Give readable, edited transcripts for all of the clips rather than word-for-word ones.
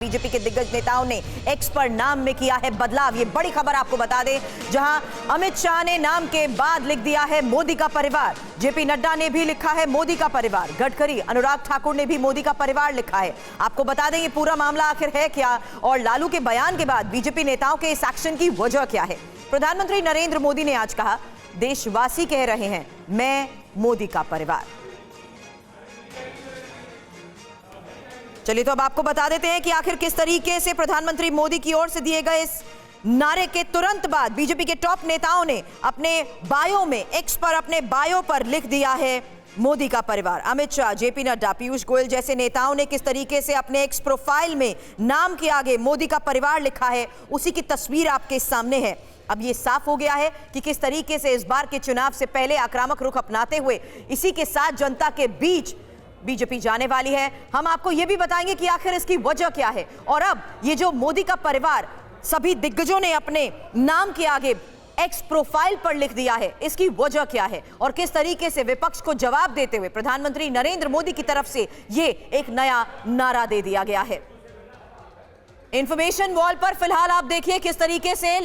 BJP के दिग्गज नेताओं ने एक्स पर नाम में किया है बदलाव। ये बड़ी खबर आपको बता दें, जहां अमित शाह ने नाम के बाद लिख दिया है मोदी का परिवार। जेपी नड्डा ने भी लिखा है मोदी का परिवार। गडकरी, अनुराग ठाकुर ने भी मोदी का परिवार लिखा है। आपको बता दें ये पूरा मामला आखिर है क्या, और लालू के बयान के बाद बीजेपी नेताओं के इस एक्शन की वजह क्या है। प्रधानमंत्री नरेंद्र मोदी ने आज कहा, देशवासी कह रहे हैं मैं मोदी का परिवार। चलिए तो अब आपको बता देते हैं कि आखिर किस तरीके से प्रधानमंत्री मोदी की ओर से दिए गए इस नारे के तुरंत बाद बीजेपी के टॉप नेताओं ने अपने बायो में, एक्स पर अपने बायो पर लिख दिया है मोदी का परिवार। अमित शाह, जेपी नड्डा, पीयूष गोयल जैसे नेताओं ने किस तरीके से अपने एक्स प्रोफाइल में नाम के आगे मोदी का परिवार लिखा है, उसी की तस्वीर आपके सामने है। अब ये साफ हो गया है कि किस तरीके से इस बार के चुनाव से पहले आक्रामक रुख अपनाते हुए इसी के साथ जनता के बीच बीजेपी जाने वाली है। हम आपको यह भी बताएंगे कि आखिर इसकी वजह क्या है, और अब ये जो मोदी का परिवार सभी दिग्गजों ने अपने नाम के आगे एक्स प्रोफाइल पर लिख दिया है, इसकी वजह क्या है, और किस तरीके से विपक्ष को जवाब देते हुए प्रधानमंत्री नरेंद्र मोदी की तरफ से ये एक नया नारा दे दिया गया है। इंफॉर्मेशन वॉल पर फिलहाल आप देखिए किस तरीके से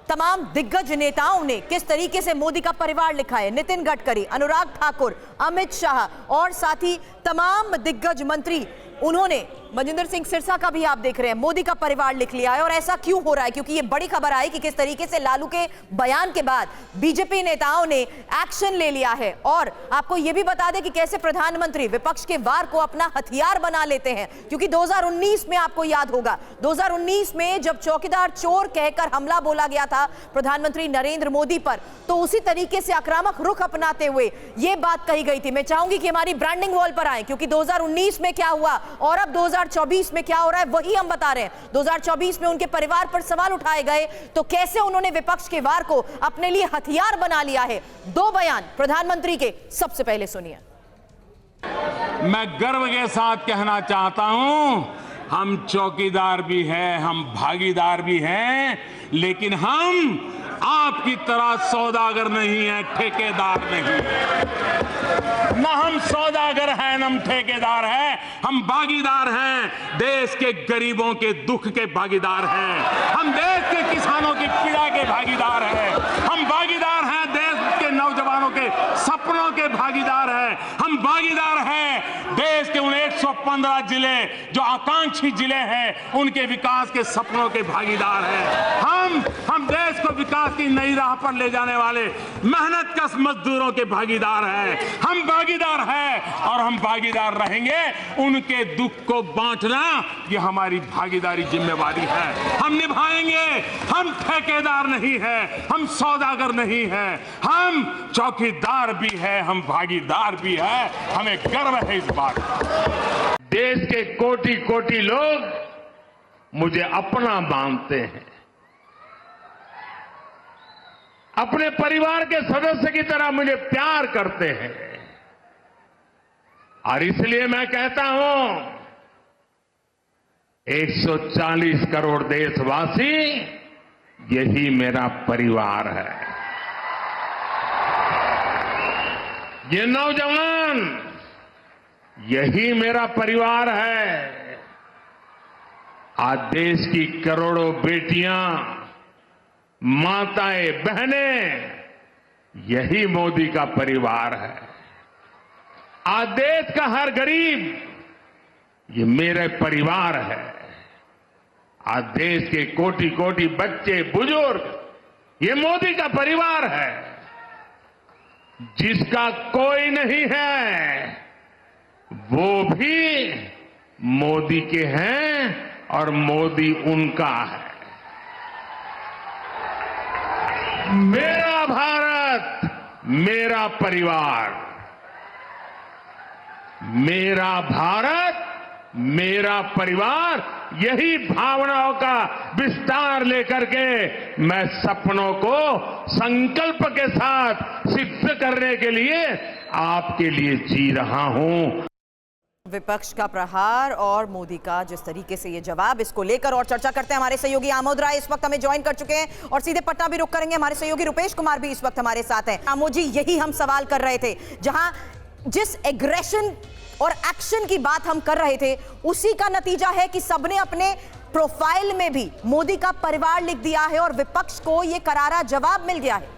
तमाम दिग्गज नेताओं ने किस तरीके से मोदी का परिवार लिखा है। नितिन गडकरी, अनुराग ठाकुर, अमित शाह और साथ ही तमाम दिग्गज मंत्री, उन्होंने मजिंदर सिंह सिरसा का भी आप देख रहे हैं मोदी का परिवार लिख लिया है। और ऐसा क्यों हो रहा है, क्योंकि ये बड़ी खबर आई कि किस तरीके से लालू के बयान के बाद बीजेपी नेताओं ने एक्शन ले लिया है। और आपको यह भी बता दें कि कैसे प्रधानमंत्री विपक्ष के वार को अपना हथियार बना लेते हैं, क्योंकि 2019 में आपको याद होगा 2019 में जब चौकीदार चोर कहकर हमला बोला गया था प्रधानमंत्री नरेंद्र मोदी पर, तो उसी तरीके से आक्रामक रुख अपनाते हुए यह बात कही गई थी। मैं चाहूंगी कि हमारी ब्रांडिंग वॉल पर आए, क्योंकि 2019 में क्या हुआ और अब 2024 में क्या हो रहा है वही हम बता रहे हैं। 2024 में उनके परिवार पर सवाल उठाए गए, तो कैसे उन्होंने विपक्ष के वार को अपने लिए हथियार बना लिया है। दो बयान प्रधानमंत्री के, सबसे पहले सुनिए। मैं गर्व के साथ कहना चाहता हूं, हम चौकीदार भी हैं, हम भागीदार भी हैं, लेकिन हम आपकी तरह सौदागर नहीं है, ठेकेदार नहीं। ना हम सौदागर हैं, ना हम ठेकेदार हैं, हम भागीदार हैं। देश के गरीबों के दुख के भागीदार हैं, हम देश के किसानों की पीड़ा के भागीदार हैं, हम भागीदार हैं देश के नौजवानों के सपनों के भागीदार हैं, हम भागीदार हैं देश के उन 115 जिले जो आकांक्षी जिले हैं उनके विकास के सपनों के भागीदार हैं। हम देश को विकास की नई राह पर ले जाने वाले मेहनतकश मजदूरों के भागीदार हैं। हम भागीदार हैं और हम भागीदार रहेंगे। उनके दुख को बांटना ये हमारी भागीदारी जिम्मेवारी है, हम निभाएंगे। हम ठेकेदार नहीं हैं, हम सौदागर नहीं हैं, हम चौकीदार भी हैं, हम भागीदार भी हैं। हमें गर्व है इस बात का। देश के कोटि कोटि लोग मुझे अपना मानते हैं, अपने परिवार के सदस्य की तरह मुझे प्यार करते हैं, और इसलिए मैं कहता हूं 140 करोड़ देशवासी यही मेरा परिवार है। ये नौजवान यही मेरा परिवार है। आज देश की करोड़ों बेटियां, माताएं, बहनें, यही मोदी का परिवार है। आज देश का हर गरीब ये मेरे परिवार है। आज देश के कोटि कोटि बच्चे, बुजुर्ग ये मोदी का परिवार है। जिसका कोई नहीं है वो भी मोदी के हैं और मोदी उनका है। मेरा भारत, मेरा परिवार, मेरा भारत, मेरा परिवार, यही भावनाओं का विस्तार लेकर के मैं सपनों को संकल्प के साथ सिद्ध करने के लिए आपके लिए जी रहा हूं। विपक्ष का प्रहार और मोदी का जिस तरीके से ये जवाब, इसको लेकर और चर्चा करते हैं। हमारे सहयोगी आमोद राय इस वक्त हमें ज्वाइन कर चुके हैं और सीधे पटना भी रुक करेंगे। हमारे सहयोगी रुपेश कुमार भी इस वक्त हमारे साथ हैं। आमोद जी, यही हम सवाल कर रहे थे, जहां जिस एग्रेशन और एक्शन की बात हम कर रहे थे, उसी का नतीजा है कि सबने अपने प्रोफाइल में भी मोदी का परिवार लिख दिया है और विपक्ष को यह करारा जवाब मिल गया है।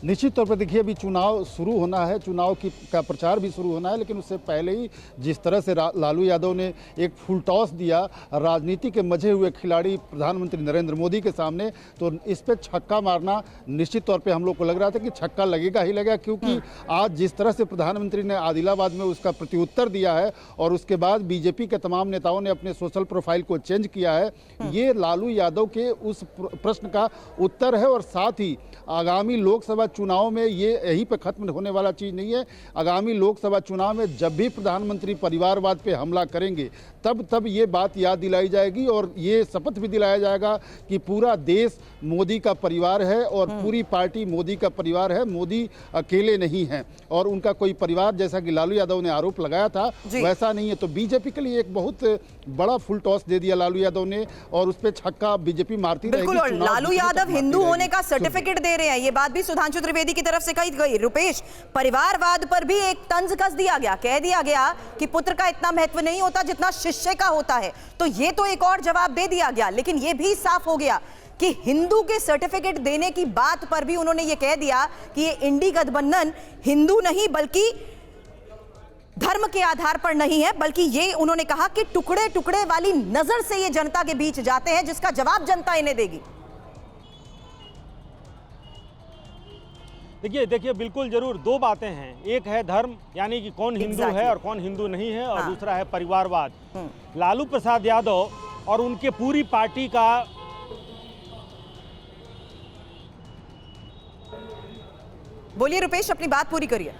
निश्चित तौर पर देखिए, अभी चुनाव शुरू होना है, चुनाव का प्रचार भी शुरू होना है, लेकिन उससे पहले ही जिस तरह से लालू यादव ने एक फुल टॉस दिया राजनीति के मजे हुए खिलाड़ी प्रधानमंत्री नरेंद्र मोदी के सामने, तो इस पे छक्का मारना निश्चित तौर पे हम लोग को लग रहा था कि छक्का लगेगा ही लगेगा, क्योंकि आज जिस तरह से प्रधानमंत्री ने आदिलाबाद में उसका प्रत्युत्तर दिया है और उसके बाद बीजेपी के तमाम नेताओं ने अपने सोशल प्रोफाइल को चेंज किया है, ये लालू यादव के उस प्रश्न का उत्तर है। और साथ ही आगामी लोकसभा चुनाव में ये यहीं पे खत्म होने वाला चीज नहीं है। आगामी लोकसभा चुनाव में जब भी प्रधानमंत्री परिवारवाद पे हमला करेंगे, तब ये बात याद दिलाई जाएगी और ये शपथ भी दिलाया जाएगा कि पूरा देश मोदी का परिवार है और पूरी पार्टी मोदी का परिवार है, मोदी अकेले नहीं है और उनका कोई परिवार, जैसा कि लालू यादव ने आरोप लगाया था, वैसा नहीं है। तो बीजेपी के लिए एक बहुत बड़ा फुल टॉस दे दिया लालू यादव ने और उस पर छक्का बीजेपी मारती रहेगी। बिल्कुल, और लालू यादव हिंदू होने का सर्टिफिकेट दे रहे हैं, ये बात भी सुधांशु त्रिवेदी की तरफ से कही गई। रुपेश, परिवारवाद पर भी एक तंज कस दिया गया, कह दिया गया कि पुत्र का इतना महत्व नहीं होता जितना शिष्य का होता है, तो ये तो एक और जवाब दे दिया गया। लेकिन ये भी साफ हो गया कि हिंदू के सर्टिफिकेट देने की बात पर भी उन्होंने ये कह दिया कि ये इंडी गठबंधन हिंदू नहीं बल्कि धर्म के आधार पर नहीं है, बल्कि ये उन्होंने कहा कि टुकड़े टुकड़े वाली नजर से ये जनता के बीच जाते हैं, जिसका जवाब जनता इन्हें देगी। देखिए बिल्कुल जरूर दो बातें हैं, एक है धर्म यानी कि कौन हिंदू है और कौन हिंदू नहीं है, और दूसरा है परिवारवाद। लालू प्रसाद यादव और उनके पूरी पार्टी का बोलिए रुपेश, अपनी बात पूरी करिए।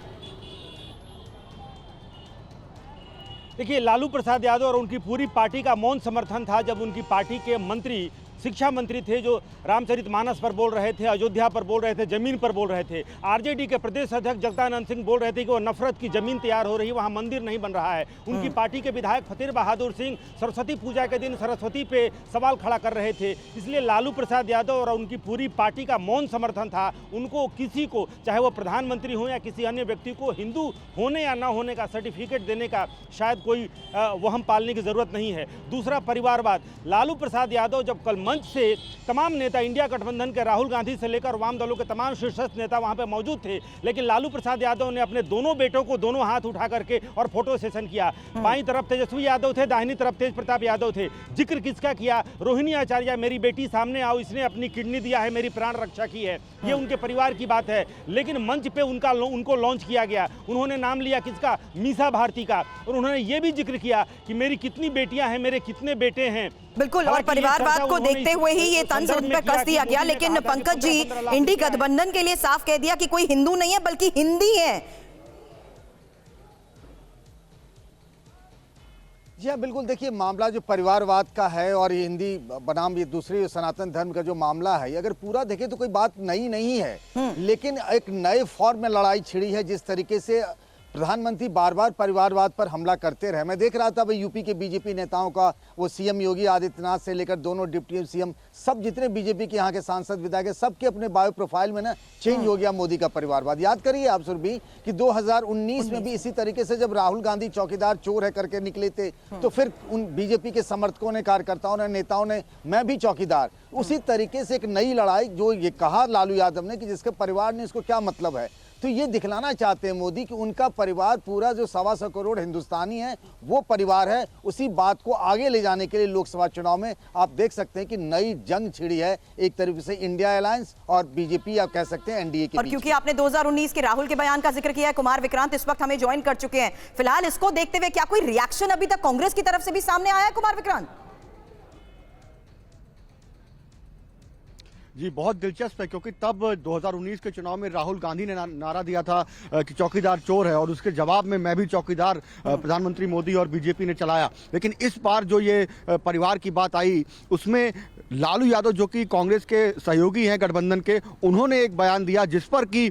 देखिए, लालू प्रसाद यादव और उनकी पूरी पार्टी का मौन समर्थन था जब उनकी पार्टी के मंत्री, शिक्षा मंत्री थे, जो रामचरितमानस पर बोल रहे थे, अयोध्या पर बोल रहे थे, जमीन पर बोल रहे थे। आरजेडी के प्रदेश अध्यक्ष जगदानंद सिंह बोल रहे थे कि वो नफरत की जमीन तैयार हो रही है, वहाँ मंदिर नहीं बन रहा है। उनकी पार्टी के विधायक फतेह बहादुर सिंह सरस्वती पूजा के दिन सरस्वती पे सवाल खड़ा कर रहे थे। इसलिए लालू प्रसाद यादव और उनकी पूरी पार्टी का मौन समर्थन था। उनको किसी को, चाहे वो प्रधानमंत्री हो या किसी अन्य व्यक्ति को, हिंदू होने या ना होने का सर्टिफिकेट देने का शायद कोई वहम पालने की जरूरत नहीं है। दूसरा, परिवारवाद। लालू प्रसाद यादव जब कल मंच से तमाम नेता, इंडिया गठबंधन के राहुल गांधी से लेकर वाम दलों के तमाम शीर्षस्थ नेता वहां पे मौजूद थे, लेकिन लालू प्रसाद यादव ने अपने दोनों बेटों को दोनों हाथ उठा करके और फोटो सेशन किया। बाईं तरफ तेजस्वी यादव थे, दाहिनी तरफ तेज प्रताप यादव थे। जिक्र किसका किया? रोहिणी आचार्य, मेरी बेटी सामने आओ, इसने अपनी किडनी दिया है, मेरी प्राण रक्षा की है, ये उनके परिवार की बात है। लेकिन मंच पे उनको लॉन्च किया गया, उन्होंने नाम लिया किसका? मीसा भारती का, और उन्होंने ये भी जिक्र किया कि मेरी कितनी बेटियां हैं, मेरे कितने बेटे हैं। बिल्कुल, और परिवारवाद को देखते हुए ही ये तंज उन पर कस दिया गया। लेकिन पंकज जी, इंडी गठबंधन के लिए साफ कह दिया कि कोई हिंदू नहीं है बल्कि हिंदी है। जी हाँ, बिल्कुल। देखिए, मामला जो परिवारवाद का है और ये हिंदी बनाम ये दूसरे सनातन धर्म का जो मामला है, अगर पूरा देखें तो कोई बात नई नहीं है, लेकिन एक नए फॉर्म में लड़ाई छिड़ी है। जिस तरीके से प्रधानमंत्री बार बार परिवारवाद पर हमला करते रहे, मैं देख रहा था भाई यूपी के बीजेपी नेताओं का, वो सीएम योगी आदित्यनाथ से लेकर दोनों डिप्टी सीएम, सब जितने बीजेपी के यहाँ के सांसद विधायक है, सबके अपने बायो प्रोफाइल में ना चेंज हो गया मोदी का परिवारवाद। याद करिए आप सुरभि कि 2019 में भी इसी तरीके से जब राहुल गांधी चौकीदार चोर है करके निकले थे, तो फिर उन बीजेपी के समर्थकों ने, कार्यकर्ताओं ने, नेताओं ने, मैं भी चौकीदार। उसी तरीके से एक नई लड़ाई, जो ये कहा लालू यादव ने कि जिसके परिवार ने इसको क्या मतलब है, तो ये दिखलाना चाहते हैं मोदी कि उनका परिवार, पूरा जो 125 करोड़ हिंदुस्तानी है, वो परिवार है। उसी बात को आगे ले जाने के लिए लोकसभा चुनाव में आप देख सकते हैं कि नई जंग छिड़ी है एक तरीके से इंडिया अलायंस और बीजेपी, आप कह सकते हैं एनडीए के और क्योंकि आपने 2019 के राहुल के बयान का जिक्र किया है, कुमार विक्रांत इस वक्त हमें ज्वाइन कर चुके हैं। फिलहाल इसको देखते हुए क्या कोई रिएक्शन अभी तक कांग्रेस की तरफ से भी सामने आया है, कुमार विक्रांत? जी, बहुत दिलचस्प है, क्योंकि तब 2019 के चुनाव में राहुल गांधी ने नारा दिया था कि चौकीदार चोर है, और उसके जवाब में मैं भी चौकीदार प्रधानमंत्री मोदी और बीजेपी ने चलाया। लेकिन इस बार जो ये परिवार की बात आई, उसमें लालू यादव जो कि कांग्रेस के सहयोगी हैं गठबंधन के, उन्होंने एक बयान दिया जिस पर कि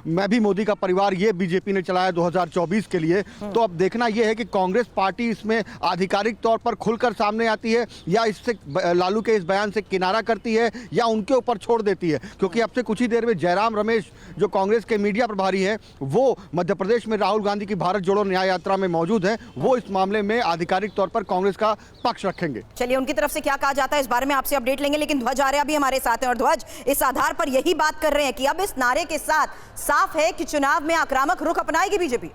मैं भी मोदी का परिवार ये बीजेपी ने चलाया 2024 के लिए। तो अब देखना यह है कि कांग्रेस पार्टी इसमें आधिकारिक तौर पर खुलकर सामने आती है या इससे लालू के इस बयान से किनारा करती है या उनके ऊपर छोड़ देती है, क्योंकि अब से कुछ ही देर में जयराम रमेश जो कांग्रेस के मीडिया प्रभारी हैं वो मध्य प्रदेश में राहुल गांधी की भारत जोड़ो न्याय यात्रा में मौजूद हैं, वो इस मामले में आधिकारिक तौर पर कांग्रेस का पक्ष रखेंगे। चलिए उनकी तरफ से क्या कहा जाता है इस बारे में आपसे अपडेट लेंगे, लेकिन ध्वज आर्य भी हमारे साथ हैं और ध्वज इस आधार पर यही बात कर रहे हैं कि अब इस नारे के साथ साफ है कि चुनाव में आक्रामक रुख अपनाएगी बीजेपी।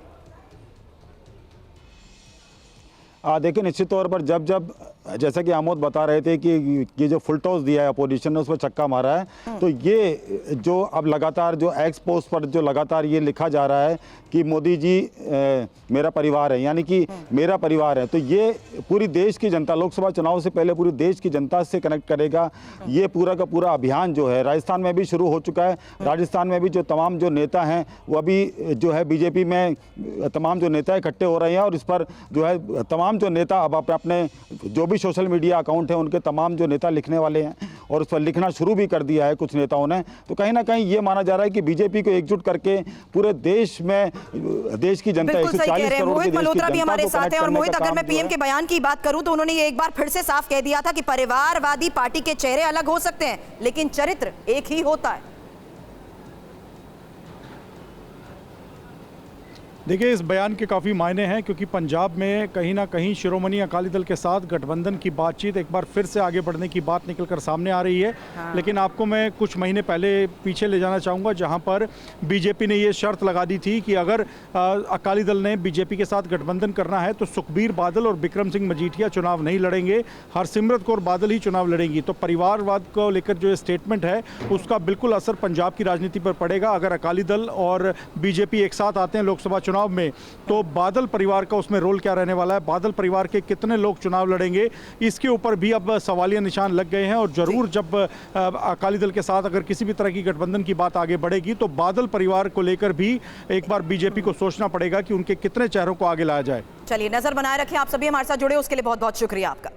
देखिए निश्चित तौर पर जब जैसा कि आमोद बता रहे थे कि ये जो फुल टॉस दिया है अपोजिशन ने उस पर छक्का मारा है, तो ये जो अब लगातार जो एक्स पोस्ट पर जो लगातार ये लिखा जा रहा है कि मोदी जी मेरा परिवार है, यानी कि मेरा परिवार है, तो ये पूरी देश की जनता लोकसभा चुनाव से पहले पूरी देश की जनता से कनेक्ट करेगा। ये पूरा का पूरा अभियान जो है राजस्थान में भी शुरू हो चुका है। राजस्थान में भी जो तमाम जो नेता हैं वो अभी जो है बीजेपी में तमाम जो नेता इकट्ठे हो रहे हैं और इस पर जो है तमाम जो नेता अब अपने जो भी सोशल मीडिया अकाउंट है उनके तमाम जो नेता लिखने वाले हैं और उस पर लिखना शुरू भी कर दिया है कुछ नेताओं ने। तो कहीं ना कहीं ये माना जा रहा है कि बीजेपी को एकजुट करके पूरे देश में देश की जनता 140 करोड़ मोहित मल्होत्रा भी हमारे साथ हैं और मोहित अगर मैं पीएम के बयान की बात करूं तो उन्होंने ये एक बार फिर से साफ कह दिया था कि परिवारवादी पार्टी के चेहरे अलग हो सकते हैं लेकिन चरित्र एक ही होता है। देखिए इस बयान के काफ़ी मायने हैं क्योंकि पंजाब में कहीं ना कहीं शिरोमणि अकाली दल के साथ गठबंधन की बातचीत एक बार फिर से आगे बढ़ने की बात निकलकर सामने आ रही है। लेकिन आपको मैं कुछ महीने पहले पीछे ले जाना चाहूँगा जहां पर बीजेपी ने ये शर्त लगा दी थी कि अगर अकाली दल ने बीजेपी के साथ गठबंधन करना है तो सुखबीर बादल और बिक्रम सिंह मजीठिया चुनाव नहीं लड़ेंगे, हरसिमरत कौर बादल ही चुनाव लड़ेंगी। तो परिवारवाद को लेकर जो स्टेटमेंट है उसका बिल्कुल असर पंजाब की राजनीति पर पड़ेगा। अगर अकाली दल और बीजेपी एक साथ आते हैं लोकसभा चुनाव में तो बादल परिवार का उसमें रोल क्या रहने वाला है, बादल परिवार के कितने लोग चुनाव लड़ेंगे, इसके ऊपर भी अब सवालिया निशान लग गए हैं। और जरूर जब अकाली दल के साथ अगर किसी भी तरह की गठबंधन की बात आगे बढ़ेगी तो बादल परिवार को लेकर भी एक बार बीजेपी को सोचना पड़ेगा कि उनके कितने चेहरों को आगे लाया जाए। चलिए नजर बनाए रखें, आप सभी हमारे साथ जुड़े उसके लिए बहुत बहुत शुक्रिया आपका।